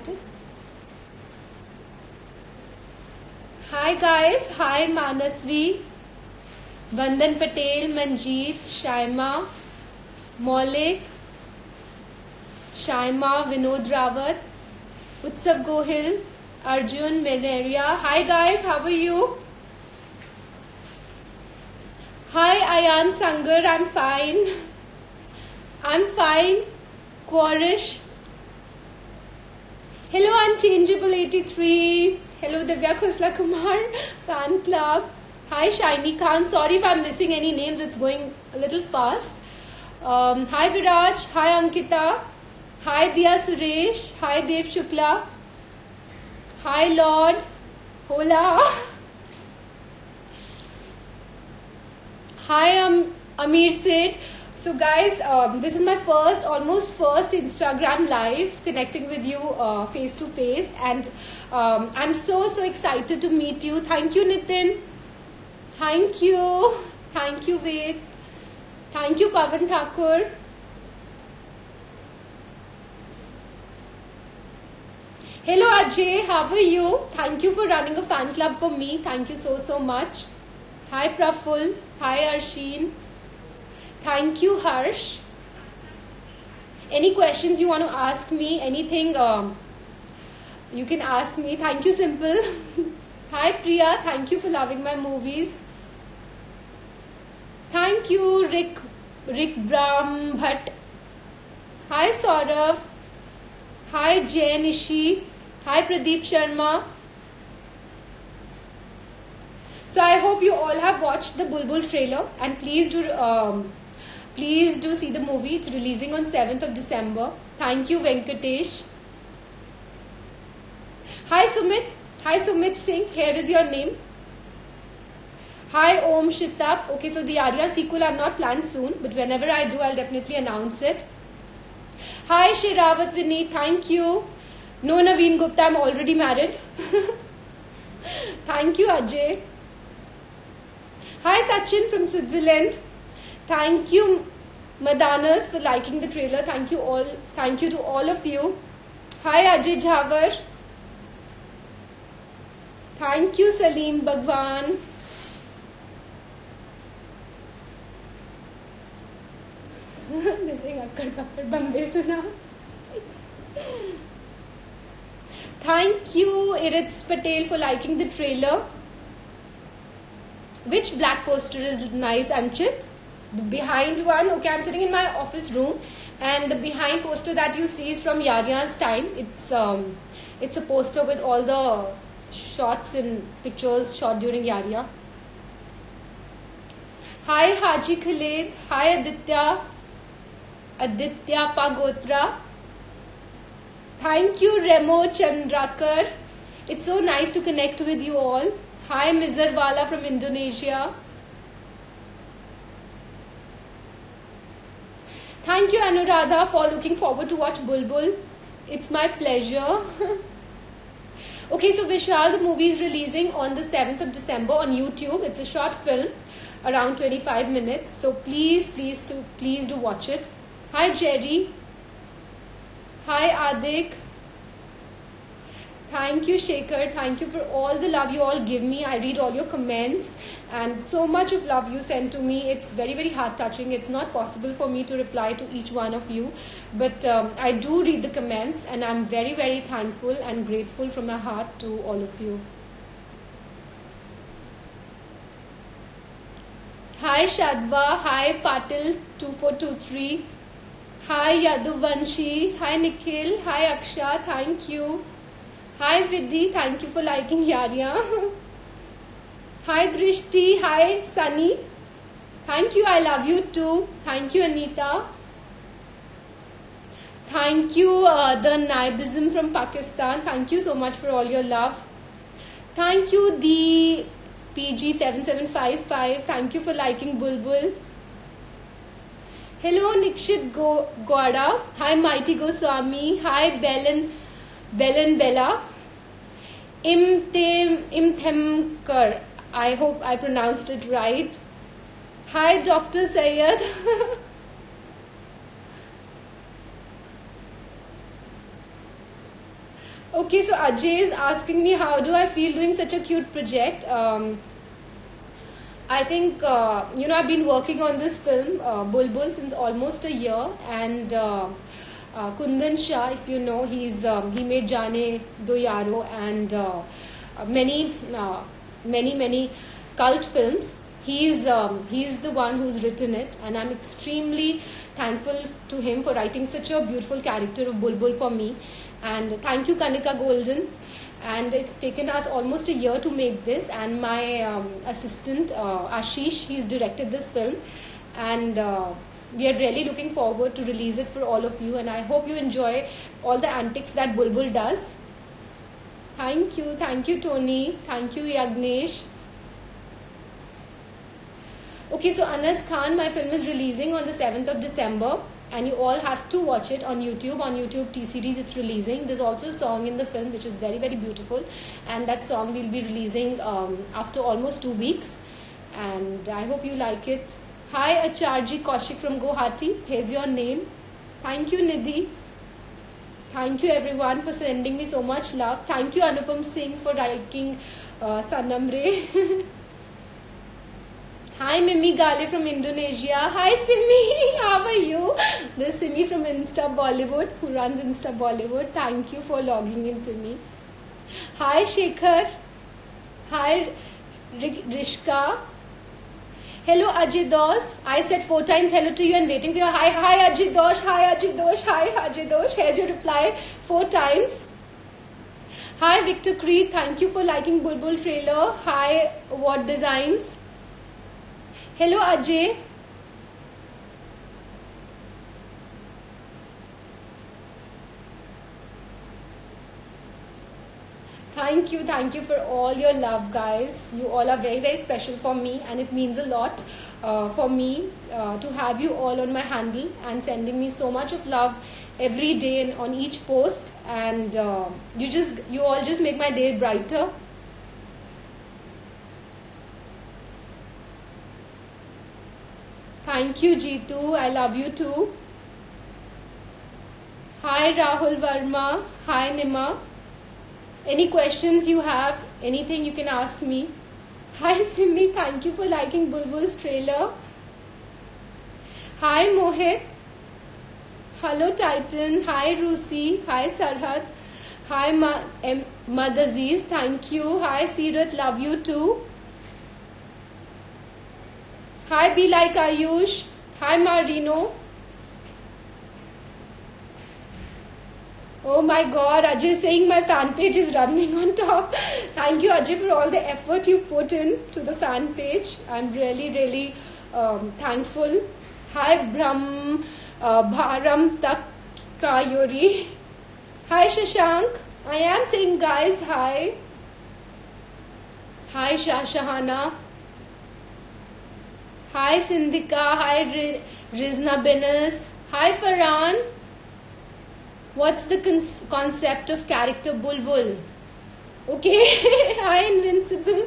started. Hi guys, hi Manasvi, Vandan Patel, Manjeet, Shaima, Maulik, Shaima, Vinod Rawat, Utsav Gohil, Arjun, Meneria. Hi guys, how are you? Hi Ayan Sangar, I'm fine. I'm fine. Quarish. Hello Unchangeable 83. Hello Divya Khosla Kumar fan club. Hi Shiny Khan. Sorry if I'm missing any names. It's going a little fast. Hi Viraj. Hi Ankita. Hi Diya Suresh. Hi Dev Shukla. Hi Lord. Hola. Hi Amir Sid. So guys, this is my almost first Instagram live connecting with you face to face, and I'm so excited to meet you. Thank you Nitin. Thank you Ved. Thank you Pavan Thakur. Hello Ajay, how are you? Thank you for running a fan club for me. Thank you so much. Hi Praful. Hi Arsheen. Thank you Harsh. Any questions you want to ask me, anything you can ask me. Thank you Simple. Hi Priya, thank you for loving my movies. Thank you Rick Brahm Bhatt. Hi Saurav. Hi Jay Nishi. Hi Pradeep Sharma. So I hope you all have watched the Bulbul trailer, and please do see the movie. It's releasing on 7th of December. Thank you Venkatesh. Hi Sumit. Hi Sumit Singh. Here is your name. Hi Om Shitab. Okay, so the Arya sequel I've not planned soon, but whenever I do, I'll definitely announce it. Hi Shirawat Vinny. Thank you. No Naveen Gupta, I'm already married. Thank you Ajay. Hi Sachin from Switzerland. Thank you Madanas for liking the trailer. Thank you all. Thank you to all of you. Hi Ajay Jhavar. Thank you Salim Bhagwan. This is Akkad Bombay Suna. Thank you Iritz Patel for liking the trailer. Which black poster is nice, Anchit? The behind one. Okay, I'm sitting in my office room, and the behind poster that you see is from Yarya's time. It's a poster with all the shots and pictures shot during Yarya. Hi Haji Khalid. Hi Aditya Pagotra. Thank you Remo Chandrakar. It's so nice to connect with you all. Hi Mizarwala from Indonesia. Thank you Anuradha for looking forward to watch Bulbul. It's my pleasure. Okay, so Vishal, the movie is releasing on the 7th of December on YouTube. It's a short film, around 25 minutes. So please do watch it. Hi Jerry. Hi Adik. Thank you Shekhar. Thank you for all the love you all give me. I read all your comments, and so much of love you send to me. It's very heart touching. It's not possible for me to reply to each one of you, but I do read the comments, and I'm very thankful and grateful from my heart to all of you. Hi Shadva. Hi Patil 2423. Hi Yaduvanshi. Hi Nikhil. Hi Aksha. Thank you. Hi Vidhi, thank you for liking Yarya. Hi Drishti, hi Sunny. Thank you, I love you too. Thank you Anita. Thank you the Naibism from Pakistan. Thank you so much for all your love. Thank you the PG7755. Thank you for liking Bulbul. Hello Nikshit Gwada. Hi Mighty Goswami. Hi Belen Bella. Imthemkar. I hope I pronounced it right. Hi Dr. Sayed. Okay, so Ajay is asking me how do I feel doing such a cute project. I think I've been working on this film Bulbul since almost a year, and Kundan Shah, if you know, he made Jaane Do Yaro and many cult films. He's the one who's written it, and I'm extremely thankful to him for writing such a beautiful character of Bulbul for me. And thank you, Kanika Golden. And it's taken us almost a year to make this, and my assistant Ashish, he's directed this film, and we are really looking forward to release it for all of you, and I hope you enjoy all the antics that Bulbul does. Thank you Tony, thank you Yagnesh. Okay, so Anas Khan, my film is releasing on the 7th of December, and you all have to watch it on YouTube. On YouTube T-Series it's releasing. There's also a song in the film which is very, very beautiful, and that song will be releasing after almost 2 weeks, and I hope you like it. Hi Acharji Kaushik from Guwahati, here's your name. Thank you Nidhi. Thank you everyone for sending me so much love. Thank you Anupam Singh for liking Sanam Re. Hi Mimi Gale from Indonesia. Hi Simi, how are you? This is Simi from Insta Bollywood, who runs Insta Bollywood. Thank you for logging in, Simi. Hi Shekhar. Hi Rishka. Hello Ajay Dosh. I said 4 times hello to you and waiting for your hi. Hi Ajay Dosh. Hi Ajay Dosh. Hi Ajay Dosh. Here's your reply 4 times. Hi Victor Creed. Thank you for liking Bulbul trailer. Hi What Designs. Hello Ajay. Thank you for all your love, guys. You all are very, very special for me, and it means a lot for me to have you all on my handle and sending me so much of love every day and on each post, and you all just make my day brighter. Thank you, Jeetu. I love you too. Hi, Rahul Verma. Hi, Nima. Any questions you have, anything you can ask me. Hi, Simi. Thank you for liking Bulbul's trailer. Hi, Mohit. Hello, Titan. Hi, Rusi. Hi, Sarhat. Hi, Madaziz. Thank you. Hi, Sirat. Love you too. Hi, Be Like Ayush. Hi, Marino. Oh my god, Ajay saying my fan page is running on top. Thank you, Ajay, for all the effort you put in to the fan page. I'm really, really thankful. Hi, Bharam Takkayuri. Hi, Shashank. I am saying, guys, hi. Hi, Shahana. Hi Sindhika, hi Rizna Benes, hi Farhan. What's the concept of character Bulbul? Okay, hi Invincible.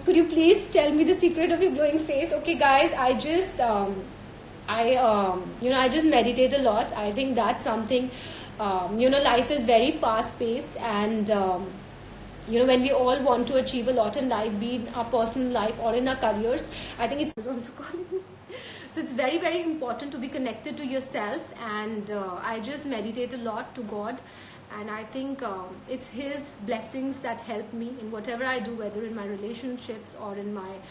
Could you please tell me the secret of your glowing face? Okay guys, I just meditate a lot. I think that's something, life is very fast paced, and when we all want to achieve a lot in life, be in our personal life or in our careers, I think it's also calling me. So it's very, very important to be connected to yourself, and I just meditate a lot to God, and I think it's His blessings that help me in whatever I do, whether in my relationships or in my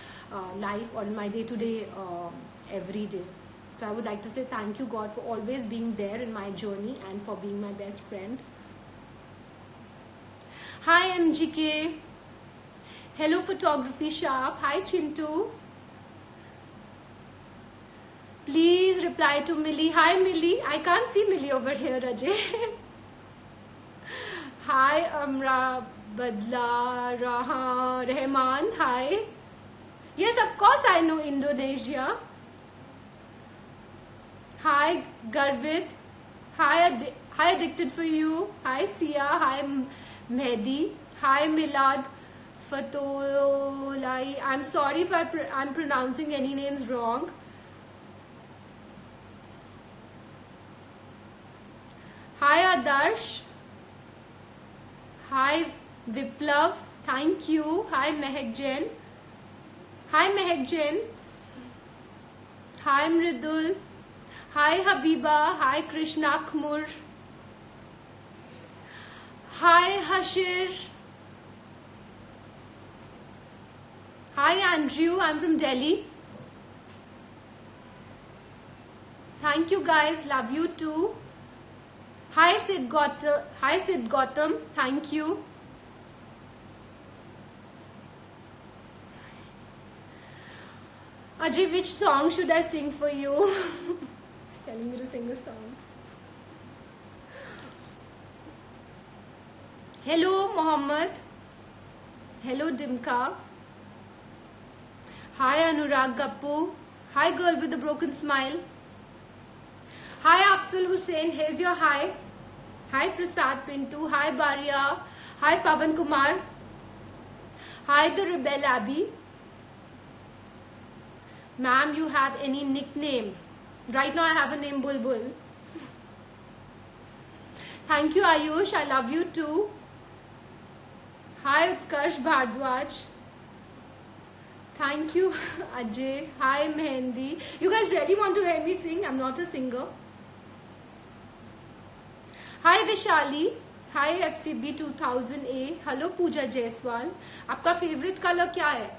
life or in my day-to-day every day. So I would like to say thank you, God, for always being there in my journey and for being my best friend. Hi MGK. Hello Photography Sharp. Hi Chintu. Please reply to Millie. Hi Millie. I can't see Millie over here, Ajay. Hi Amra Badla Raha Rehman. Hi. Yes, of course I know Indonesia. Hi Garvid. Hi Addicted for You. Hi Sia. Hi Mehdi. Hi Milad Fatolai. I'm sorry if I'm pronouncing any names wrong. Hi Adarsh. Hi Viplav. Thank you. Hi Mehak Jain. Hi Mehak Jain. Hi Mridul. Hi Habiba. Hi Krishna Khmur. Hi Hashir. Hi Andrew. I'm from Delhi. Thank you guys. Love you too. Hi Sid Gautam. Hi Sid Gautam. Thank you. Ajay, which song should I sing for you? He's telling me to sing a song. Hello Mohammed. Hello Dimka. Hi Anurag Gappu. Hi girl with the broken smile. Hi Afzal Hussain. Here's your hi. Hi Prasad Pintu. Hi Baria. Hi Pavan Kumar. Hi the Rebel Abby. Ma'am, you have any nickname? Right now I have a name Bulbul. Thank you Ayush. I love you too. Hi Utkarsh Bhardwaj. Thank you Ajay. Hi Mehendi. You guys really want to hear me sing? I'm not a singer. Hi Vishali. Hi FCB 2000A. Hello Pooja Jaiswal. आपका favorite color क्या है?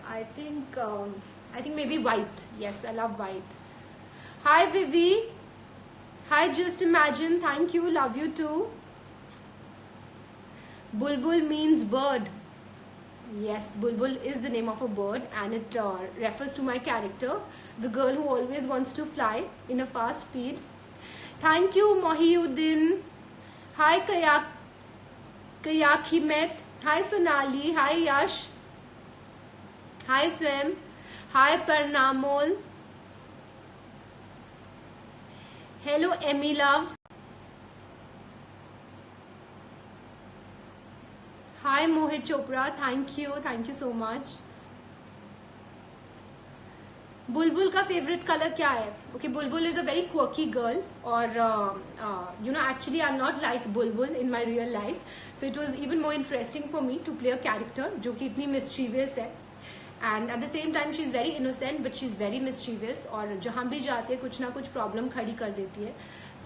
I think maybe white. Yes, I love white. Hi Vivi. Hi Just Imagine. Thank you. Love you too. Bulbul means bird. Yes, Bulbul is the name of a bird and it refers to my character, the girl who always wants to fly in a fast speed. Thank you Mohiuddin. Hi Kayak Himet. Hi Sonali. Hi Yash. Hi Swam. Hi Parnamol. Hello Emmy Loves. Hi Mohit Chopra. Thank you so much. बुलबुल का favourite colour क्या है? Okay, Bulbul is a very quirky girl और you know actually I am not like Bulbul in my real life, so it was even more interesting for me to play a character जो कि इतनी mischievous है and at the same time she is very innocent but she is very mischievous और जहां भी जाते हैं कुछ ना कुछ प्रॉब्लम खड़ी कर देती है.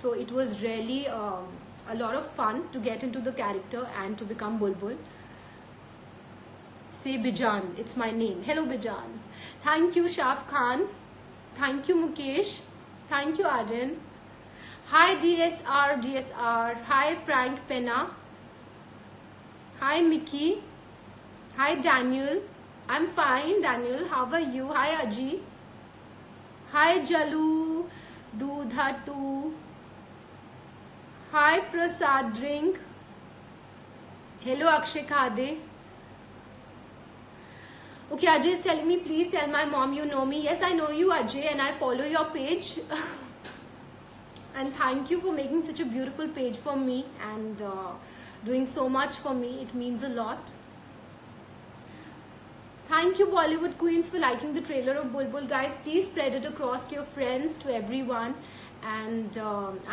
So it was really a lot of fun to get into the character and to become Bulbul. Say Bijan, it's my name. Hello Bijan. Thank you Shaf Khan. Thank you Mukesh. Thank you Aryan. Hi DSR. Hi Frank Penna. Hi Mickey. Hi Daniel. I'm fine Daniel. How are you? Hi Aji. Hi Jalu Dudhatu. Hi Prasad Drink. Hello Akshay Khade. Okay, Ajay is telling me, please tell my mom you know me. Yes, I know you, Ajay, and I follow your page. And thank you for making such a beautiful page for me and doing so much for me. It means a lot. Thank you, Bollywood Queens, for liking the trailer of Bulbul. Guys, please spread it across to your friends, to everyone. And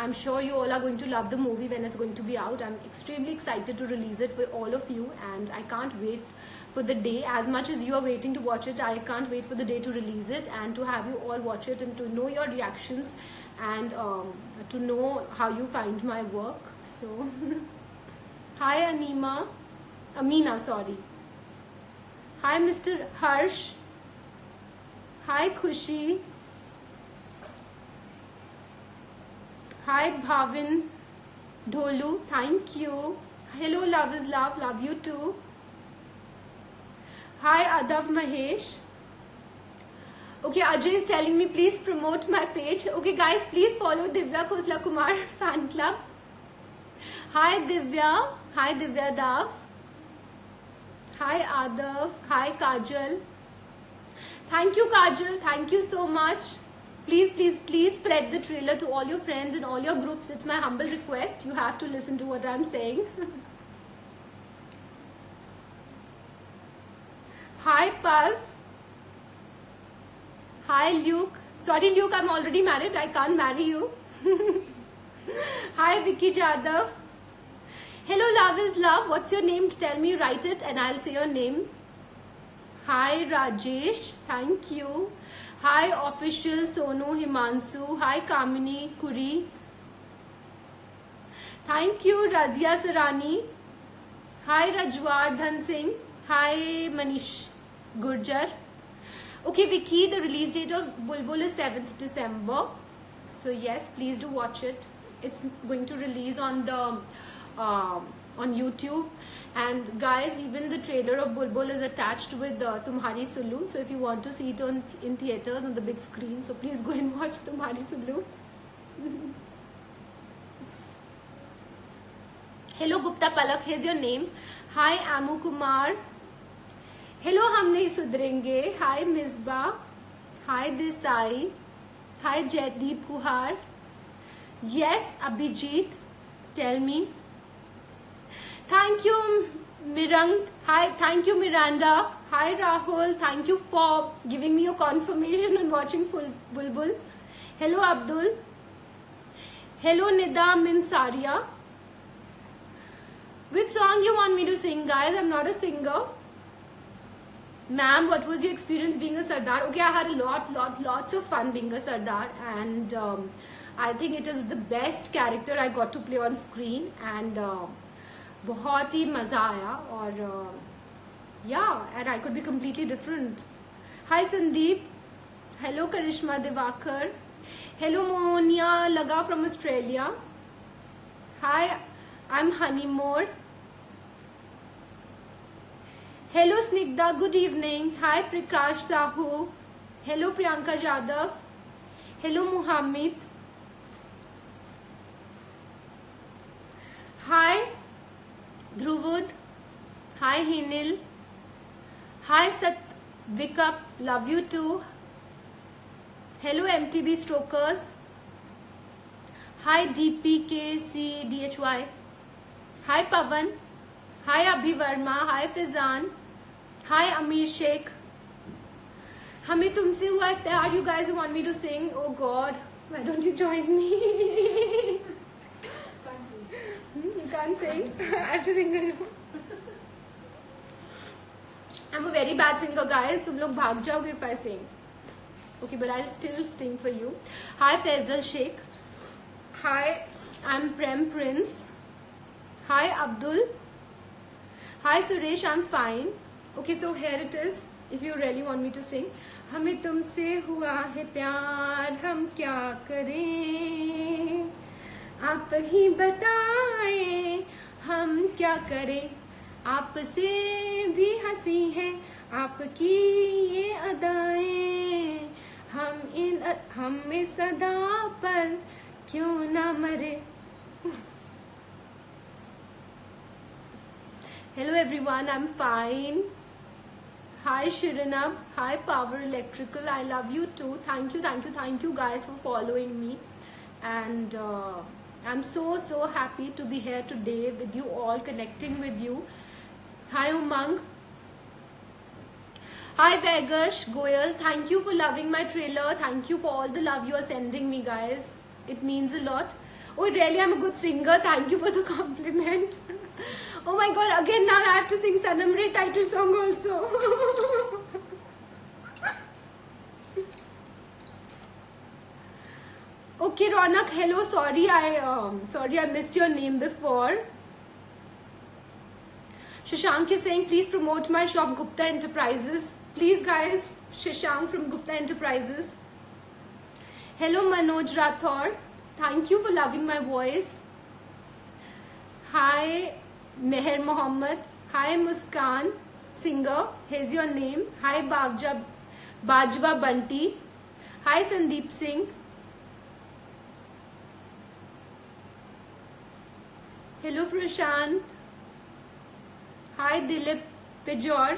I'm sure you all are going to love the movie when it's going to be out. I'm extremely excited to release it for all of you. And I can't wait for the day. As much as you are waiting to watch it, I can't wait for the day to release it. And to have you all watch it and to know your reactions. And to know how you find my work. So, hi Amina, sorry. Hi Mr. Harsh. Hi Khushi. Hi Bhavin Dholu. Thank you. Hello Love is Love. Love you too. Hi Adav Mahesh. Okay, Ajay is telling me please promote my page. Okay guys, please follow Divya Khosla Kumar fan club. Hi Divya. Hi Divya Dav. Hi Adav. Hi Kajal. Thank you Kajal. Thank you so much. Please spread the trailer to all your friends and all your groups. It's my humble request. You have to listen to what I'm saying. Hi Paz. Hi Luke. Sorry Luke, I'm already married. I can't marry you. Hi Vicky Jadhav. Hello, love is love. What's your name? Tell me, write it, and I'll say your name. Hi, Rajesh. Thank you. Hi, official Sonu Himansu. Hi, Kamini Kuri. Thank you, Razia Sarani. Hi, Rajwar Dhan Singh. Hi, Manish Gurjar. Okay, Vicky, the release date of Bulbul is 7th December. So yes, please do watch it. It's going to release on the on YouTube. And guys, even the trailer of Bulbul is attached with Tumhari Sulu. So if you want to see it in theaters on the big screen, so please go and watch Tumhari Sulu. Hello, Gupta Palak. Here's your name. Hi, Amu Kumar. Hello, हम नहीं सुधरेंगे. Hi, Misbah. Hi, Desai. Hi, Jaideep Kuhar. Yes, Abhijit. Tell me. Thank you, Mirang. Hi, thank you, Miranda. Hi, Rahul. Thank you for giving me your confirmation and watching full Bulbul. Hello, Abdul. Hello, Nida Minsaria. Which song you want me to sing, guys? I'm not a singer. Ma'am, what was your experience being a Sardar? Okay, I had lots of fun being a Sardar, and I think it is the best character I got to play on screen, and बहुत ही मजा आया. और yeah, and I could be completely different. Hi Sandeep. Hello Karishma Devakar. Hello Monia Laga from Australia. Hi, I'm Honeymore. Hello Snigdha, good evening. Hi Prakash Sahu. Hello Priyanka Jadhav. Hello Muhammad. Hi Dhruvud. Hi Hinil. Hi Satvika, love you too. Hello MTB Strokers. Hi DPKCDHY. Hi Pavan. Hi Abhi Verma. Hi Fizan. Hi Amir Sheikh. हमें तुमसे हुआ है प्यार. You guys want me to sing? Oh God, why don't you join me? You can't sing. I have to sing alone. I'm a very bad singer, guys. तुम लोग भाग जाओगे if I sing. Okay, but I'll still sing for you. Hi Faisal Sheikh. Hi, I'm Prem Prince. Hi Abdul. Hi Suresh, I'm fine. Okay, so here it is. If you really want me to sing. हमें तुमसे हुआ है प्यार, हम क्या करें, आप ही बताएं हम क्या करें. आपसे भी हंसी है आपकी ये अदाएं, हम इस अदा पर क्यों ना मरे. Hello everyone, I'm fine. Hi Shirinab. Hi Power Electrical. I love you too. Thank you guys for following me. And I'm so happy to be here today with you all, connecting with you. Hi Umang. Hi Vegash Goyal. Thank you for loving my trailer. Thank you for all the love you are sending me, guys. It means a lot. Oh, really, I'm a good singer. Thank you for the compliment. Oh my God, again now I have to sing Sanam Re title song also. Okay, Ronak, hello. Sorry, I missed your name before. Shashank is saying, please promote my shop, Gupta Enterprises. Please, guys, Shashank from Gupta Enterprises. Hello, Manoj Rathor. Thank you for loving my voice. Hi, Meher Mohammed. Hi, Muskan, singer. Here's your name. Hi, Bajwa Bunty. Hi, Sandeep Singh. Hello, Prashant. Hi, Dilip Pejor.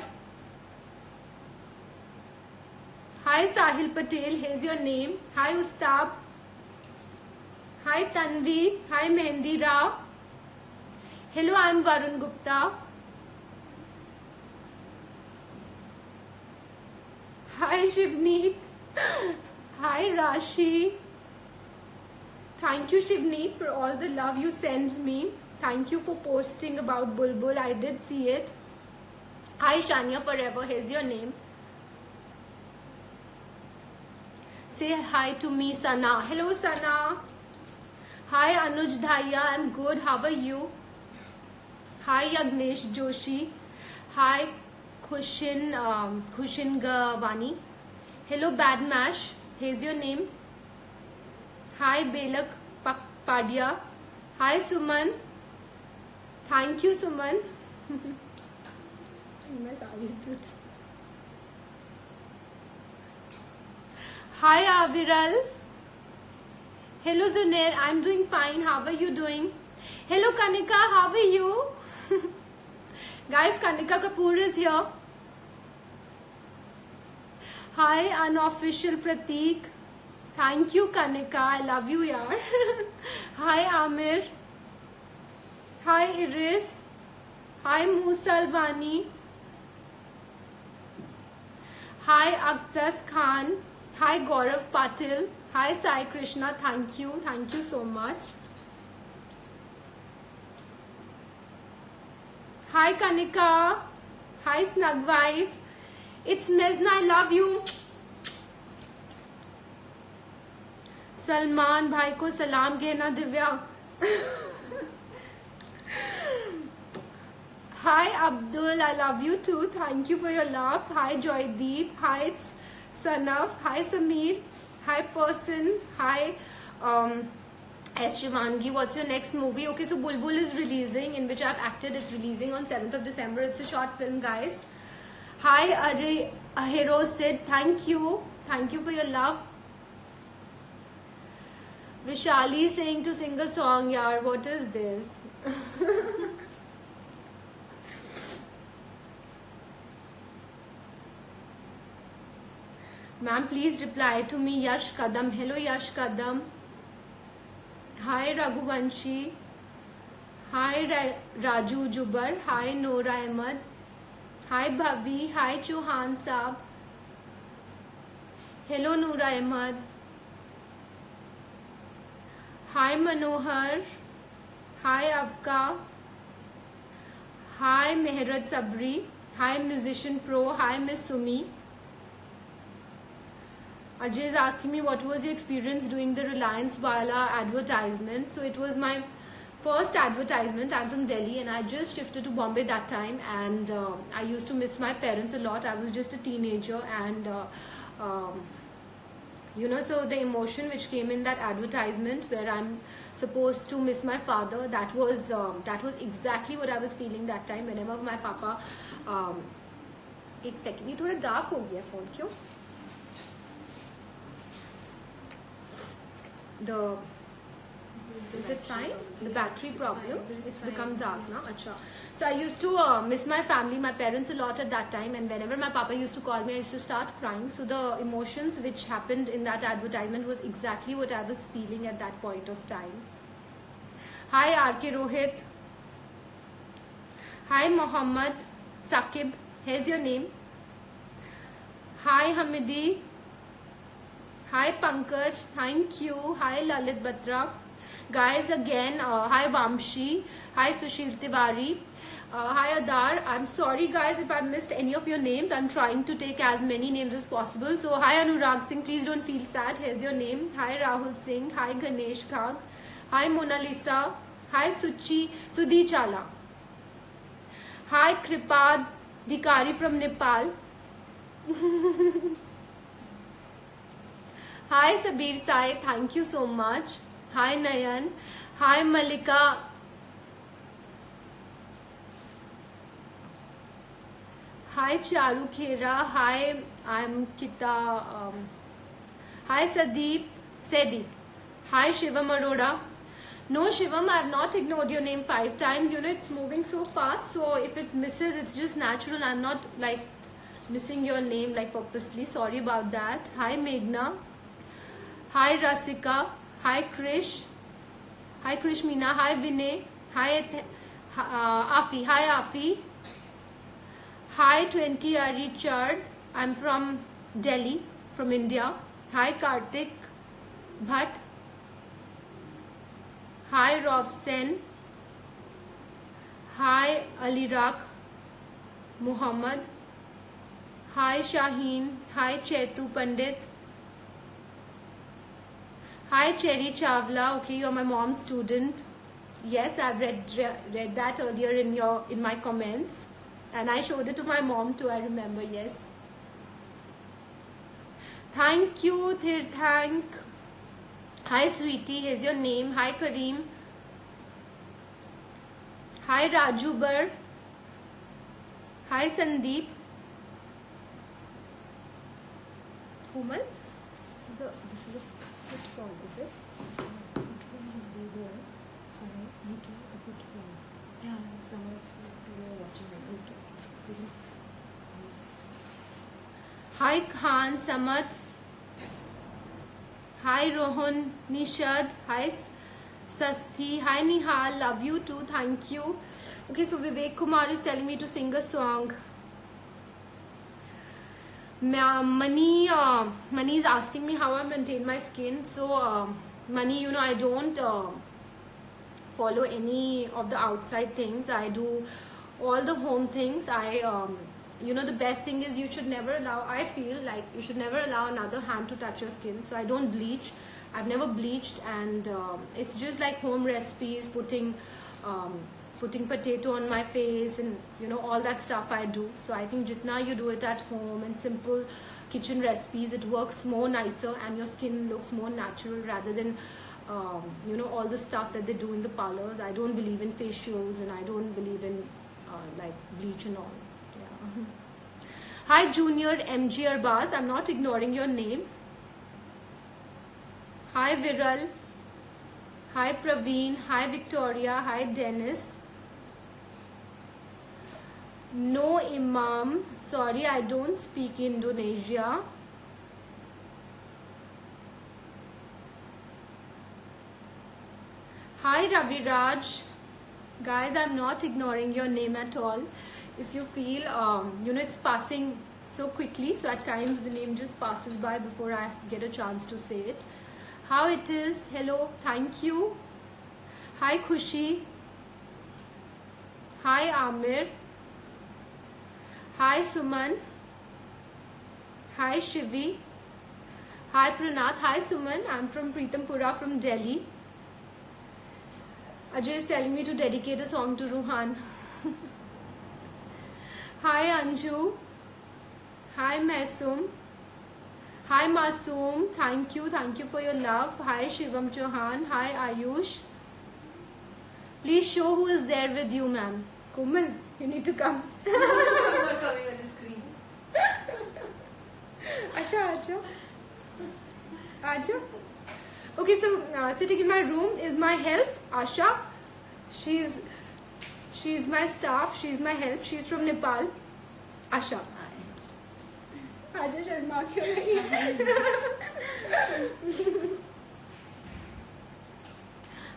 Hi, Sahil Patel. Here's your name. Hi, Ustab. Hi, Tanvi. Hi, Mehendi Rao. Hello, I'm Varun Gupta. Hi, Shivneet. Hi, Rashi. Thank you, Shivneet, for all the love you send me. Thank you for posting about Bulbul. I did see it. Hi Shania Forever. Here's your name. Say hi to me, Sana. Hello, Sana. Hi Anuj Dhaya. I'm good. How are you? Hi Yagnesh Joshi. Hi Khushin Gawani. Hello Bad Mash. Here's your name. Hi Belak Padia. Hi Suman. Thank you Suman. Hi Aviral. Hello Zunair. I'm doing fine. How are you doing? Hello Kanika. How are you? Guys, Kanika Kapoor is here. Hi unofficial Prateek. Thank you Kanika. I love you yaar. Hi Amir. Hi Iris. Hi Musalvani. Hi Aktas Khan. Hi Gaurav Patil. Hi Sai Krishna. Thank you so much. Hi Kanika. Hi Snug Wife. It's Mezna. I love you. Salman भाई को सलाम कहना Divya. Hi Abdul, I love you too. Thank you for your love. Hi Joydeep. Hi it's Sanaf. Hi Sameer. Hi Person. Hi S. Shivangi. What's your next movie? Okay, so Bulbul is releasing, in which I've acted. It's releasing on 7th of December. It's a short film, guys. Hi Ahiro Sid. Thank you for your love. Vishali saying to sing a song, yaar. What is this? Ma'am, please reply to me. Yash Kadam. Hello Yash Kadam. Hi Raghuvanshi. Hi Raju Jubar. Hi Noora Ahmed. Hi Bhavi. Hi Chauhan Saab. Hello Noora Ahmed. Hi Manohar. Hi Avka. Hi Mehrat Sabri. Hi Musician Pro. Hi Miss Sumi. Ajay is asking me what was your experience doing the Reliance Wala advertisement. So it was my first advertisement. I'm from Delhi and I just shifted to Bombay that time, and I used to miss my parents a lot. I was just a teenager, and so the emotion which came in that advertisement, where I'm supposed to miss my father, that was exactly what I was feeling that time. Whenever my papa, एक second, ये थोड़ा dark हो गया phone, क्यों? Is it fine? The battery problem. It's become dark now. Acha. So I used to miss my family, my parents a lot at that time, and whenever my papa used to call me, I used to start crying. So the emotions which happened in that advertisement was exactly what I was feeling at that point of time. Hi RK Rohit. Hi Mohammed Saqib. Here's your name. Hi Hamidi. Hi Pankaj. Thank you. Hi Lalit Batra. Guys, again, hi Vamshi. Hi Sushil Tiwari. Hi Adar. I'm sorry guys if I missed any of your names. I'm trying to take as many names as possible. So hi Anurag Singh, please don't feel sad. Here's your name. Hi Rahul Singh. Hi Ganesh Khag. Hi Mona Lisa. Hi Sudhi Chala. Hi Kripad Dikari from Nepal. Hi Sabir Sai, thank you so much. Hi Nayan. Hi Malika. Hi Charu Khera. Hi, I'm Kita. Hi Sadeep. Hi Shivam Arora. No Shivam, I have not ignored your name 5 times. It's moving so fast. So if it misses, it's just natural. I'm not like missing your name like purposely. Sorry about that. Hi Meghna. Hi Rasika. Hi Krish. Hi Krishmina. Hi Vinay. Hi Afi. Hi Afi. Hi 20 Richard. I'm from Delhi, from India. Hi Kartik Bhatt. Hi Rovsen. Hi Aliraq Muhammad. Hi Shaheen. Hi Chetu Pandit. Hi Cherry Chawla. Okay, you're my mom's student. Yes, I've read that earlier in my comments, and I showed it to my mom too. I remember. Yes. Thank you, Tirthank. Hi sweetie, here's your name. Hi Kareem. Hi Raju Bar. Hi Sandeep. Komal, this is the footfall, is it? Sorry, the footfall. Yeah, some of you are watching it. Okay. Hi Khan Samat. Hi Rohan Nishad. Hi Sasthi. Hi Nihal. Love you too. Thank you. Okay, so Vivek Kumar is telling me to sing a song. Mani is asking me how I maintain my skin. So Mani, I don't follow any of the outside things. I do all the home things. The best thing is you should never allow, I feel like you should never allow another hand to touch your skin. So I don't bleach. I've never bleached, and it's just like home recipes, putting potato on my face, and all that stuff I do. So I think jitna you do it at home and simple kitchen recipes, it works more nicer and your skin looks more natural rather than all the stuff that they do in the parlors. I don't believe in facials, and I don't believe in like bleach and all. Yeah. Hi Junior MG Arbaz, I'm not ignoring your name. Hi Viral. Hi Praveen. Hi Victoria. Hi Dennis. No Imam. Sorry, I don't speak Indonesia. Hi Ravi Raj. Guys, I'm not ignoring your name at all. If you feel, it's passing so quickly, so at times the name just passes by before I get a chance to say it. How it is? Hello, thank you. Hi Khushi. Hi Amir. Hi Suman. Hi Shivi. Hi Pranath. Hi Suman. I'm from Pritampura from Delhi. Ajay is telling me to dedicate a song to Ruhan. Hi Anju. Hi Masoom. Hi Masoom. Thank you for your love. Hi Shivam Chauhan. Hi Ayush. Please show who is there with you, ma'am. Komal, you need to come. Coming on the screen. Acha. Okay, so sitting in my room is my help, Asha. She's my staff. She's my help. She's from Nepal. Asha. Aja Sharma kyun nahi?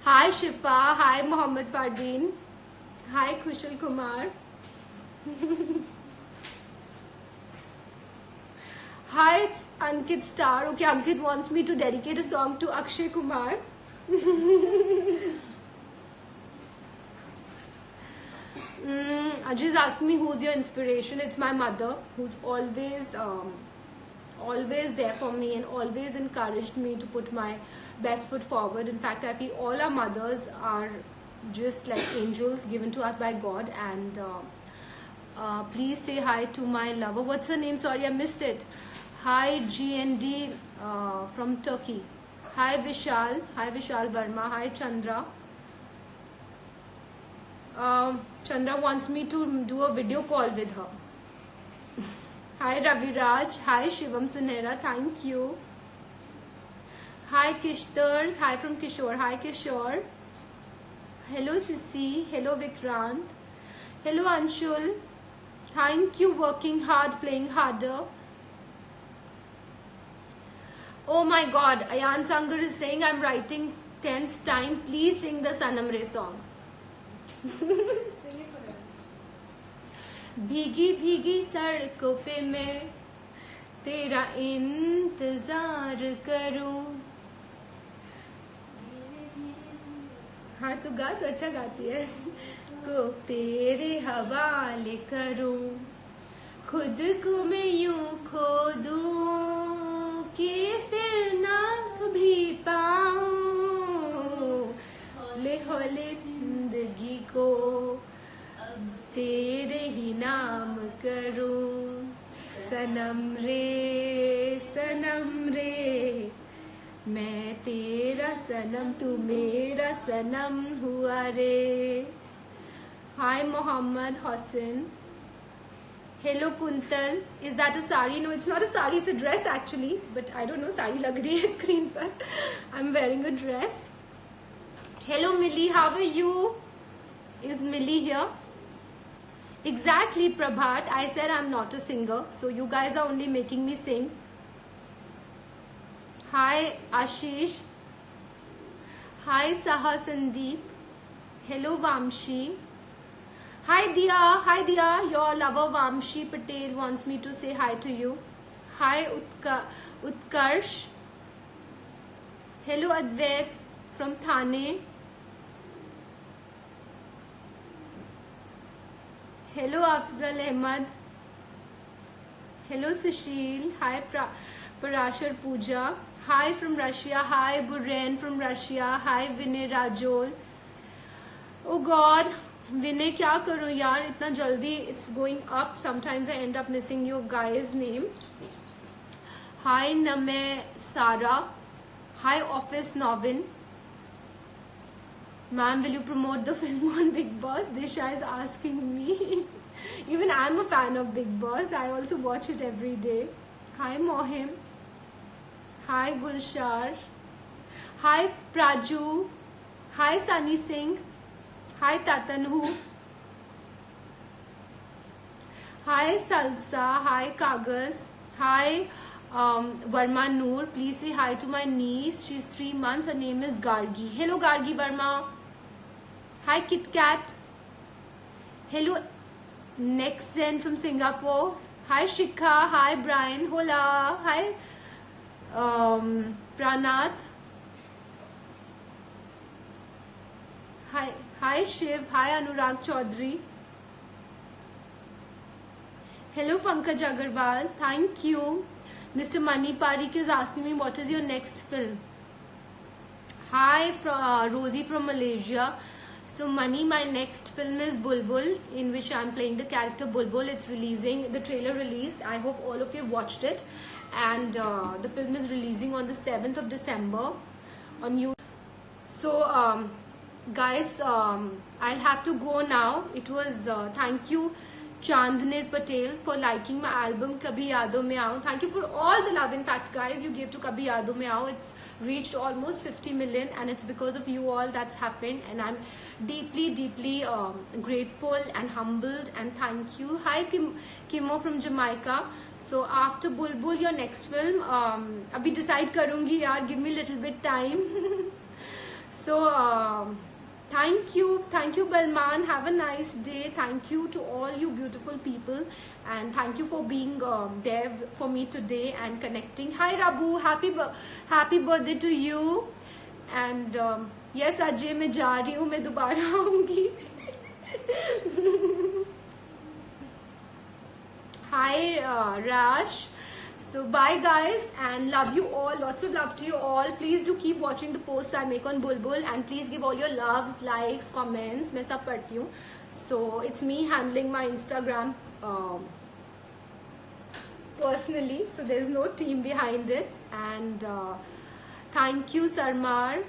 Hi Shifa. Hi Mohammed Fardeen. Hi Kushal Kumar. Hi, it's Ankit Star. Okay, Ankit wants me to dedicate a song to Akshay Kumar. Ajay is asking me who's your inspiration. It's my mother, who's always there for me and always encouraged me to put my best foot forward. In fact, I feel all our mothers are just like angels given to us by God. And please say hi to my lover. What's her name? Sorry, I missed it. Hi GND from Turkey. Hi Vishal. Hi Vishal Verma. Hi Chandra. Chandra wants me to do a video call with her. Hi Ravi Raj. Hi Shivam Sunera. Thank you. Hi Kishtars. Hi from Kishore. Hi Kishore. Hello Sissy. Hello Vikrant. Hello Anshul. Thank you. Working hard, playing harder. Oh my God. Ayan Sangar is saying I'm writing 10th time. Please sing the Sanam Re song. भीगी भीगी सड़कों पे मैं तेरा इंतजार करूं. हाँ तो गा, तो अच्छा गाती है. को तेरे हवाले करूं, खुद को मैं यूं खो दूं कि फिर ना कभी पाऊं, हौले हौले जिंदगी को तेरे ही नाम करूं। सनम रे मैं तेरा सनम, तू मेरा सनम हुआ रे। हाय Mohammad Hasan. Hello Kuntal. Is that a sari? No, it's not a sari. It's a dress actually. But I don't know. Sari lag rahi hai screen par. I'm wearing a dress. Hello Millie. How are you? Is Millie here? Exactly Prabhat. I said I'm not a singer. So you guys are only making me sing. Hi Ashish. Hi Saha Sandeep. Hello Vamshi. Hi Dia, your lover Vamshi Patel wants me to say hi to you. Hi Utkarsh. Hello Advait from Thane. Hello Afzal Ahmad. Hello Sushil. Hi Parashar Pooja. Hi from Russia. Hi Buren from Russia. Hi Vinay Rajol. Oh God. विनय क्या करूं यार, इतना जल्दी it's going up, sometimes I end up missing your guys name. Hi नमे Sara. Hi office नॉविन. Ma'am will you promote the film on Bigg Boss? Disha is asking me. Even I am a fan of Bigg Boss. I also watch it every day. Hi Mohim. Hi गुलशार. Hi Praju. Hi Sunny Singh. Hi Tatanhu. Hi Salsa. Hi Kagas. Hi Varma Noor. Please say hi to my niece. She's 3 months. Her name is Gargi. Hello Gargi Varma. Hi Kit Kat. Hello Nexen from Singapore. Hi Shikha. Hi Brian. Hola. Hi Pranath. Hi Shiv. Hi Anurag Chaudhary. Hello Pankaj Agarwal. Thank you. Mr. Mani Parikh is asking me what is your next film. Hi Rosie from Malaysia. So Mani, my next film is Bulbul, in which I'm playing the character Bulbul. It's releasing, the trailer released. I hope all of you have watched it. And the film is releasing on the 7th of December on YouTube. So guys, I'll have to go now. It was thank you Chandnir Patel for liking my album Kabhi Yadon Mein Aao. Thank you for all the love, in fact guys, you gave to Kabhi Yadon Mein Aao. It's reached almost 50 million and it's because of you all that's happened, and I'm deeply grateful and humbled, and thank you. Hi Kimo from Jamaica. So after Bulbul, your next film, abhi decide karungi yaar, give me a little bit time. So thank you Balman. Have a nice day. Thank you to all you beautiful people, and thank you for being there for me today and connecting. Hi Rabu, happy birthday to you. And yes Ajay, मैं जा रही हूँ, मैं दोबारा आऊँगी. Hi Rash. So bye guys, and love you all. Lots of love to you all. Please do keep watching the posts I make on Bulbul, and please give all your loves, likes, comments. मैं सब पढ़ती हूँ. So it's me handling my Instagram personally. So there's no team behind it. And thank you Sarmar.